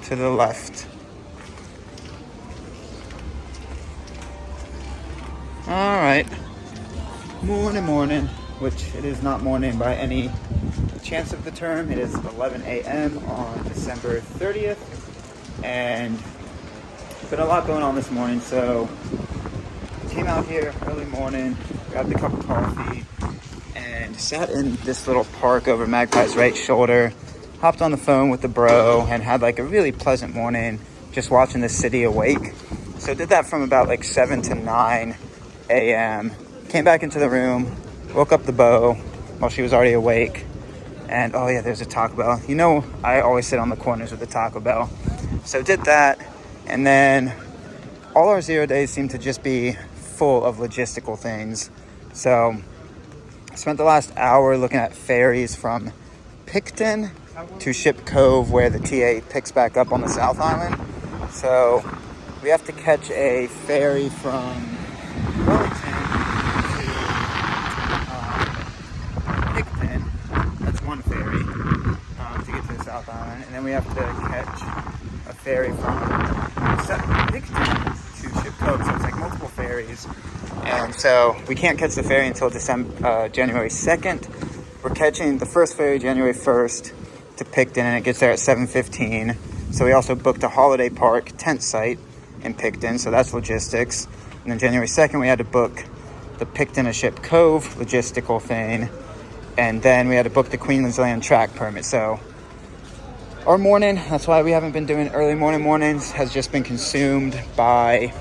to the left. All right. Morning, which it is not morning by any chance of the term. It is 11 a.m. on December 30th, and been a lot going on this morning, so came out here early morning, grabbed a cup of coffee, and sat in this little park over Magpie's right shoulder, hopped on the phone with the bro, and had like a really pleasant morning just watching the city awake. So did that from about like 7 to 9 a.m. Came back into the room, woke up the beau while she was already awake, and oh yeah, there's a Taco Bell. You know, I always sit on the corners with the Taco Bell. So did that, and then all our 0 days seem to just be full of logistical things. So I spent the last hour looking at ferries from Picton to Ship Cove, where the TA picks back up on the South Island. So we have to catch a ferry from Wellington to Picton. That's one ferry to get to the South Island. And then we have to catch a ferry from Picton to Ship Cove. So it's like multiple ferries. And so we can't catch the ferry until January 2nd. We're catching the first ferry January 1st to Picton, and it gets there at 7:15. So we also booked a holiday park tent site in Picton, so that's logistics. And then January 2nd, we had to book the Picton to Ship Cove logistical thing. And then we had to book the Queensland track permit. So our morning, that's why we haven't been doing early mornings, has just been consumed by,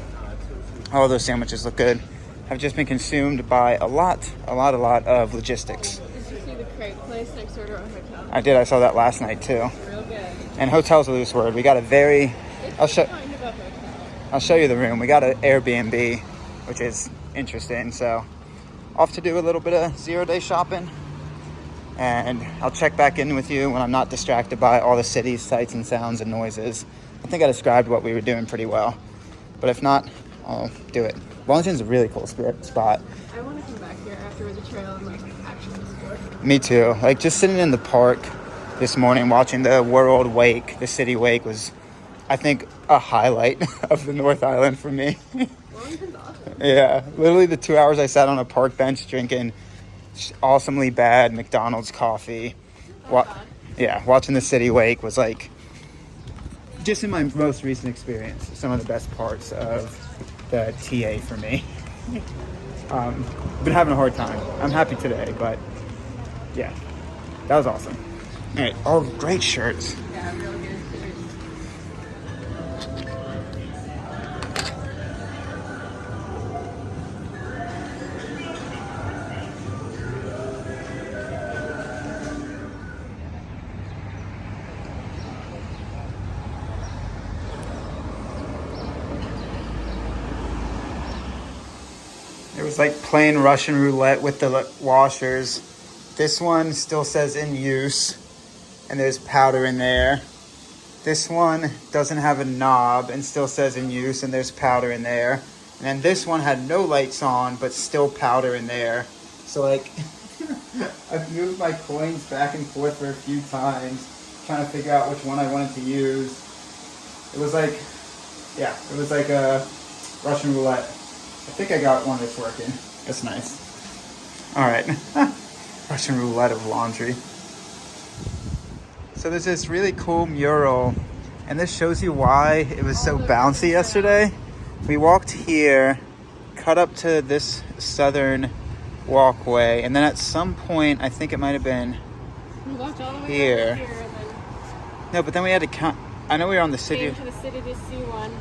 oh, those sandwiches look good, have just been consumed by a lot of logistics. Did you see the crepe place next door to our hotel? I did. I saw that last night too. Real good. And hotel's a loose word. We got a very, I'll show you the room. We got an AirBnB, which is interesting. So off to do a little bit of 0 day shopping. And I'll check back in with you when I'm not distracted by all the city's sights and sounds and noises. I think I described what we were doing pretty well. But if not, I'll do it. Wellington's a really cool spot. I want to come back here after the trail and like actually explore. Me too. Like just sitting in the park this morning watching the world wake, the city wake, was, I think, a highlight of the North Island for me. Wellington's awesome. Yeah, literally the 2 hours I sat on a park bench drinking awesomely bad McDonald's coffee. Watching the city wake was like, just in my most recent experience, some of the best parts of the TA for me. Been having a hard time. I'm happy today, but yeah, that was awesome. All right, all great shirts. Yeah, real good. It was like playing Russian roulette with the washers. This one still says in use, and there's powder in there. This one doesn't have a knob and still says in use, and there's powder in there. And then this one had no lights on, but still powder in there. So like, I've moved my coins back and forth for a few times, trying to figure out which one I wanted to use. It was like a Russian roulette. I think I got one that's working. That's nice. All right. Russian roulette of laundry. So there's this really cool mural, and this shows you why it was so bouncy yesterday. We walked here, cut up to this southern walkway, and then at some point, I think it might have been We walked all the way here. over here and then No, but then we had to count. I know we were on the city. came to the city to see one.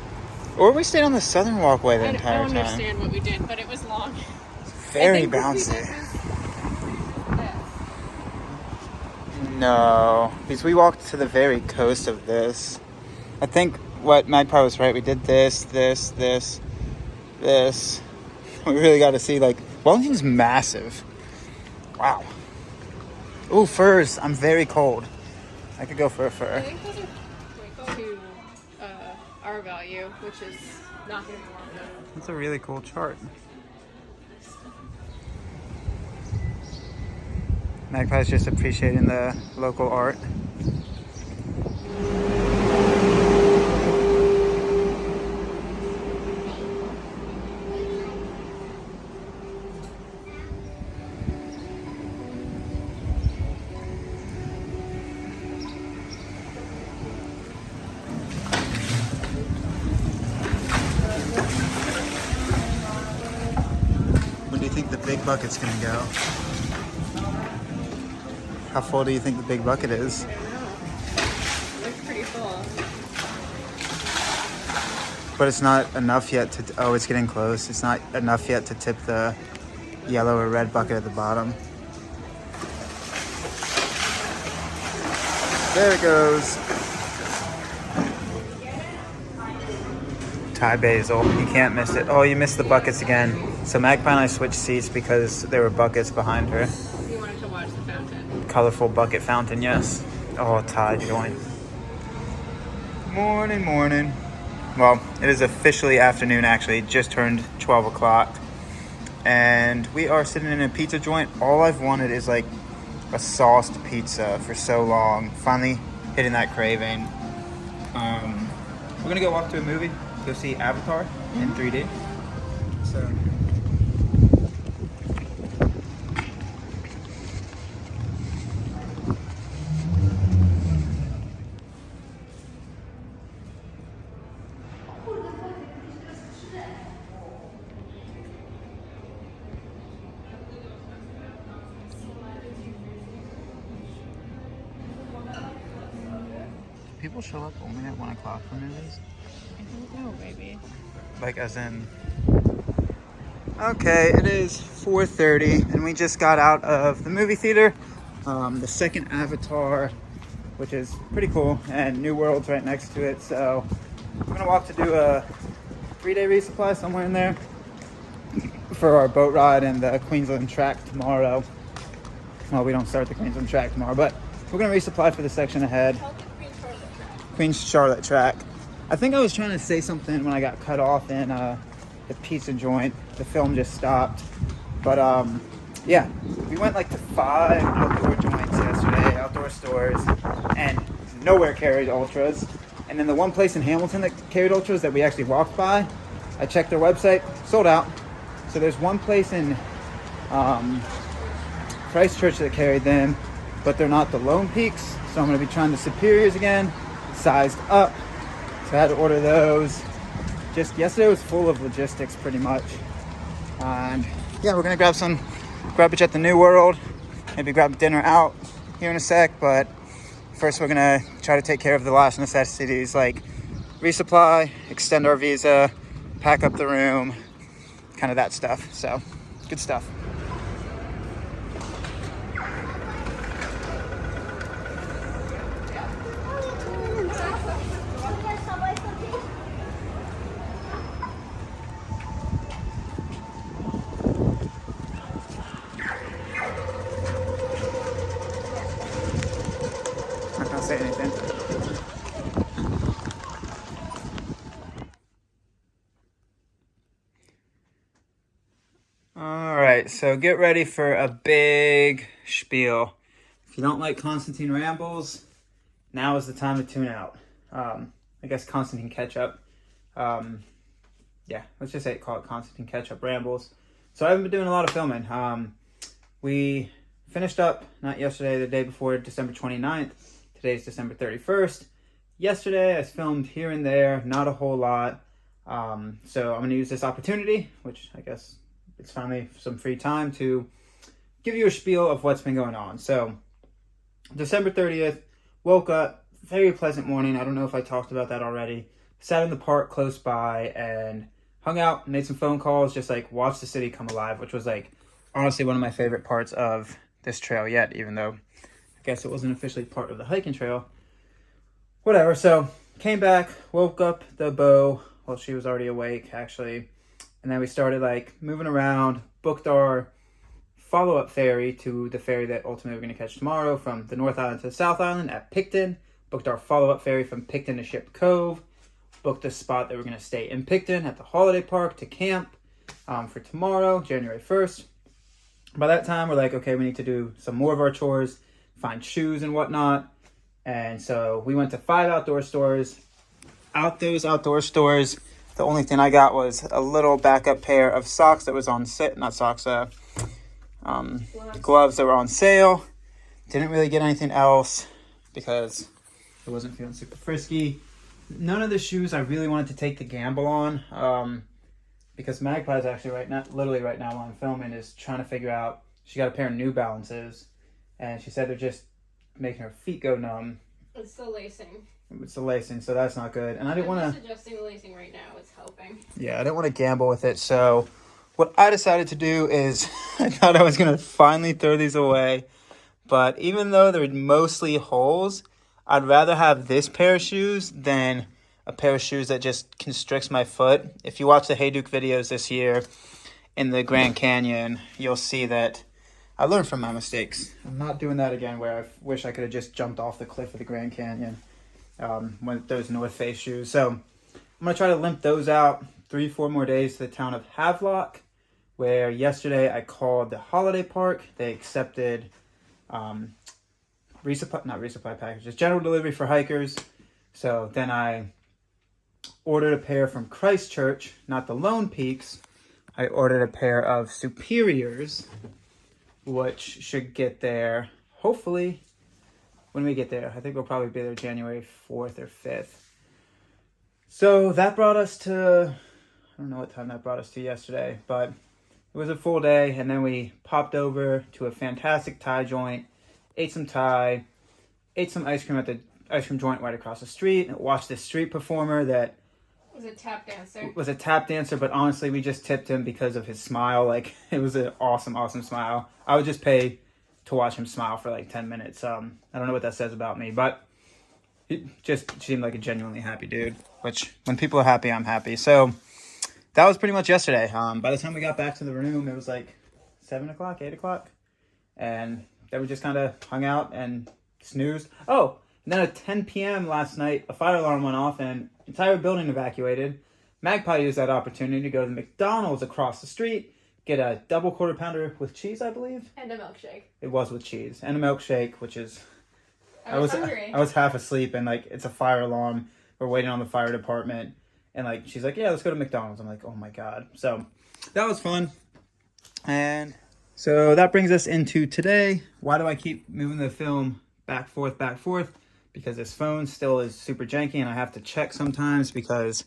Or we stayed on the southern walkway the I entire don't time. understand what we did, but it was long. Very I think bouncy. No, because we walked to the very coast of this. I think what Magpie was right. We did this. We really got to see, like, Wellington's massive. Wow. Ooh, furs. I'm very cold. I could go for a fur. I think those are to our value, which is not going to be long enough. That's a really cool chart. Magpie's just appreciating the local art. big bucket's gonna go. How full do you think the big bucket is? I don't know. It looks pretty full. But it's not enough yet to, oh, it's getting close. It's not enough yet to tip the yellow or red bucket at the bottom. There it goes. Thai basil, you can't miss it. Oh, you missed the buckets again. So Magpie and I switched seats because there were buckets behind her. You wanted to watch the fountain. Colorful bucket fountain, yes. Oh, Thai joint. Morning, morning. Well, it is officially afternoon, actually. It just turned 12 o'clock. And we are sitting in a pizza joint. All I've wanted is like a sauced pizza for so long. Finally hitting that craving. We're gonna go off to a movie. Go see Avatar in 3D. So people show up only at 1 o'clock for movies? I don't know, baby. Like as in, okay, it is 4:30 and we just got out of the movie theater. The second Avatar, which is pretty cool, and New World's right next to it. So we're gonna walk to do a 3-day resupply somewhere in there for our boat ride and the Queensland track tomorrow. Well, we don't start the Queensland track tomorrow, but we're gonna resupply for the section ahead. Queen's Charlotte track. I think I was trying to say something when I got cut off in the pizza joint. The film just stopped. But yeah, we went like to 5 outdoor joints yesterday, outdoor stores, and nowhere carried ultras. And then the one place in Hamilton that carried ultras that we actually walked by, I checked their website, sold out. So there's one place in Christchurch that carried them, but they're not the Lone Peaks. So I'm going to be trying the Superiors again, sized up. So I had to order those. Just yesterday was full of logistics pretty much. And yeah, we're gonna grab it at the New World. Maybe grab dinner out here in a sec, but first we're gonna try to take care of the last necessities like resupply, extend our visa, pack up the room, kind of that stuff. So good stuff. Say anything. All right, so get ready for a big spiel. If you don't like Constantine rambles, now is the time to tune out. I guess Constantine Ketchup. Yeah, let's just call it Constantine Ketchup rambles. So I haven't been doing a lot of filming. We finished up, not yesterday, the day before, December 29th. Today's December 31st. Yesterday, I filmed here and there, not a whole lot. So I'm going to use this opportunity, which I guess it's finally some free time, to give you a spiel of what's been going on. So, December 30th, woke up, very pleasant morning. I don't know if I talked about that already. Sat in the park close by and hung out, made some phone calls, just like watched the city come alive, which was like honestly one of my favorite parts of this trail yet, even though I guess it wasn't officially part of the hiking trail. Whatever, so came back, woke up the beau. Well, she was already awake, actually. And then we started like moving around, booked our follow-up ferry to the ferry that ultimately we're going to catch tomorrow from the North Island to the South Island at Picton. Booked our follow-up ferry from Picton to Ship Cove. Booked a spot that we're going to stay in Picton at the holiday park to camp for tomorrow, January 1st. By that time, we're like, okay, we need to do some more of our chores, find shoes and whatnot. And so we went to 5 outdoor stores. Out those outdoor stores, the only thing I got was a little backup pair of socks that was on sale. Not socks, gloves that were on sale. Didn't really get anything else because I wasn't feeling super frisky. None of the shoes I really wanted to take the gamble on. because Magpie's actually literally right now while I'm filming, is trying to figure out, she got a pair of New Balances, and she said they're just making her feet go numb. It's the lacing. It's the lacing, so that's not good. And I didn't want to... I'm just adjusting the lacing right now. It's helping. Yeah, I didn't want to gamble with it, so what I decided to do is I thought I was going to finally throw these away, but even though they're mostly holes, I'd rather have this pair of shoes than a pair of shoes that just constricts my foot. If you watch the Hey Duke videos this year in the Grand Canyon, you'll see that I learned from my mistakes. I'm not doing that again, where I wish I could have just jumped off the cliff of the Grand Canyon with those North Face shoes. So I'm going to try to limp those out 3-4 more days to the town of Havelock, where yesterday I called the holiday park. They accepted resupply packages, general delivery for hikers. So then I ordered a pair from Christchurch, not the Lone Peaks. I ordered a pair of Superiors, which should get there hopefully when we get there. I think we'll probably be there January 4th or 5th. So that brought us to, I don't know what time that brought us to yesterday, but it was a full day. And then we popped over to a fantastic Thai joint, ate some Thai, ate some ice cream at the ice cream joint right across the street, and watched this street performer that was a tap dancer. Was a tap dancer, but honestly, we just tipped him because of his smile. Like, it was an awesome, awesome smile. I would just pay to watch him smile for like 10 minutes. I don't know what that says about me, but he just seemed like a genuinely happy dude, which when people are happy, I'm happy. So that was pretty much yesterday. By the time we got back to the room, it was like 7 o'clock, 8 o'clock. And then we just kind of hung out and snoozed. Oh, and then at 10 p.m. last night, a fire alarm went off and entire building evacuated. Magpie used that opportunity to go to the McDonald's across the street, get a double quarter pounder with cheese, I believe. And a milkshake. It was with cheese. And a milkshake, which is... I was hungry. I was half asleep, and like, it's a fire alarm. We're waiting on the fire department. And like, she's like, yeah, let's go to McDonald's. I'm like, oh my God. So that was fun. And so that brings us into today. Why do I keep moving the film back, forth, back, forth? Because this phone still is super janky, and I have to check sometimes because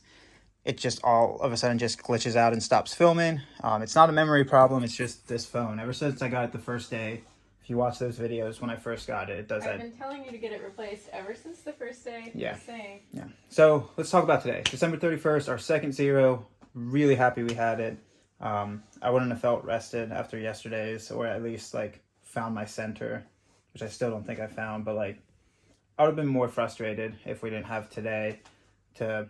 it just all of a sudden just glitches out and stops filming. It's not a memory problem. It's just this phone. Ever since I got it the first day, if you watch those videos when I first got it, it does that. I've been telling you to get it replaced ever since the first day. Yeah. Just saying. Yeah. So let's talk about today. December 31st, our second zero. Really happy we had it. I wouldn't have felt rested after yesterday's, or at least like found my center, which I still don't think I found, but like, I would have been more frustrated if we didn't have today to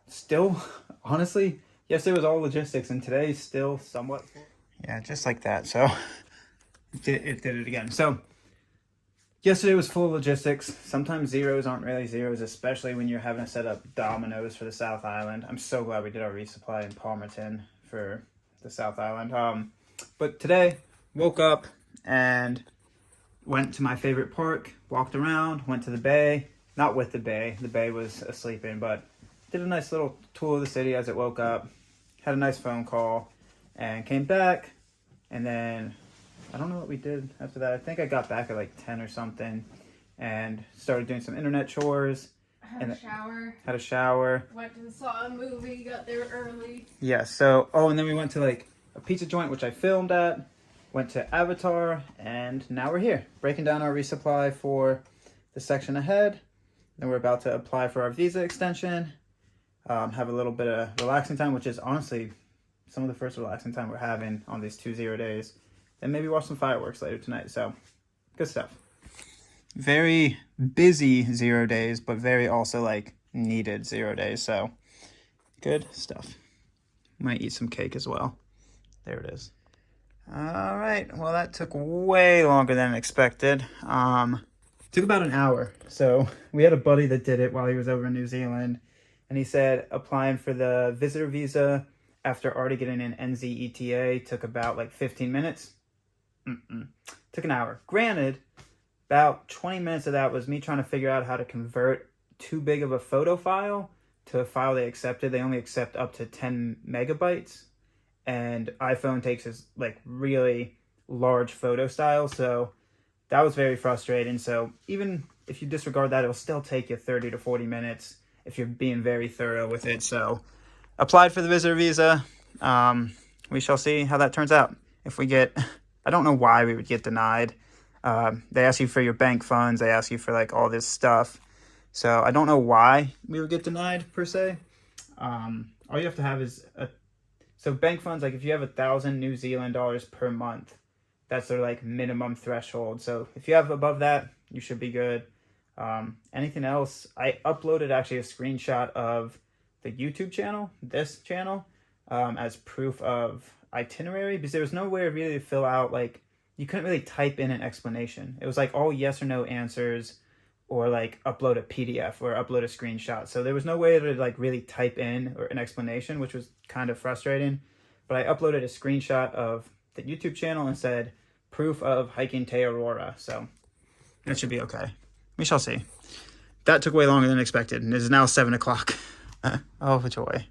still, honestly, yesterday was all logistics, and today is still somewhat. Yeah, just like that. So it did it again. So yesterday was full of logistics. Sometimes zeros aren't really zeros, especially when you're having to set up dominoes for the South Island. I'm so glad we did our resupply in Palmerton for the South Island. But today, woke up and went to my favorite park, walked around, went to the bay. Not with the bay. The bay was asleep in, but did a nice little tour of the city as it woke up. Had a nice phone call and came back. And then I don't know what we did after that. I think I got back at like 10 or something and started doing some internet chores. Had a shower. Had a shower. Went to saw a movie, got there early. Yeah, so, and then we went to like a pizza joint, which I filmed at. Went to Avatar, and now we're here, breaking down our resupply for the section ahead. Then we're about to apply for our visa extension, have a little bit of relaxing time, which is honestly some of the first relaxing time we're having on these 2 0 days. Then maybe watch some fireworks later tonight, so good stuff. Very busy 0 days, but very also like needed 0 days, so good stuff. Might eat some cake as well. There it is. All right, well, that took way longer than expected. Took about an hour. So we had a buddy that did it while he was over in New Zealand, and he said applying for the visitor visa after already getting an NZETA took about like 15 minutes. Took an hour. Granted, about 20 minutes of that was me trying to figure out how to convert too big of a photo file to a file they accepted. They only accept up to 10 megabytes. And iPhone takes this like really large photo style, so that was very frustrating. So even if you disregard that, it'll still take you 30 to 40 minutes if you're being very thorough with it. So applied for the visitor visa, We shall see how that turns out. If we get, I don't know why we would get denied. They ask you for your bank funds. They ask you for like all this stuff. So I don't know why we would get denied per se. All you have to have is so bank funds, like if you have 1,000 New Zealand dollars per month, that's their like minimum threshold. So if you have above that, you should be good. Anything else, I uploaded actually a screenshot of the YouTube channel, this channel, as proof of itinerary, because there was no way really to fill out, like you couldn't really type in an explanation. It was like all yes or no answers, or like upload a PDF or upload a screenshot. So there was no way to like really type in or an explanation, which was kind of frustrating. But I uploaded a screenshot of the YouTube channel and said proof of hiking to Araroa. So that should be okay. We shall see. That took way longer than expected, and it is now 7 o'clock. Oh, joy.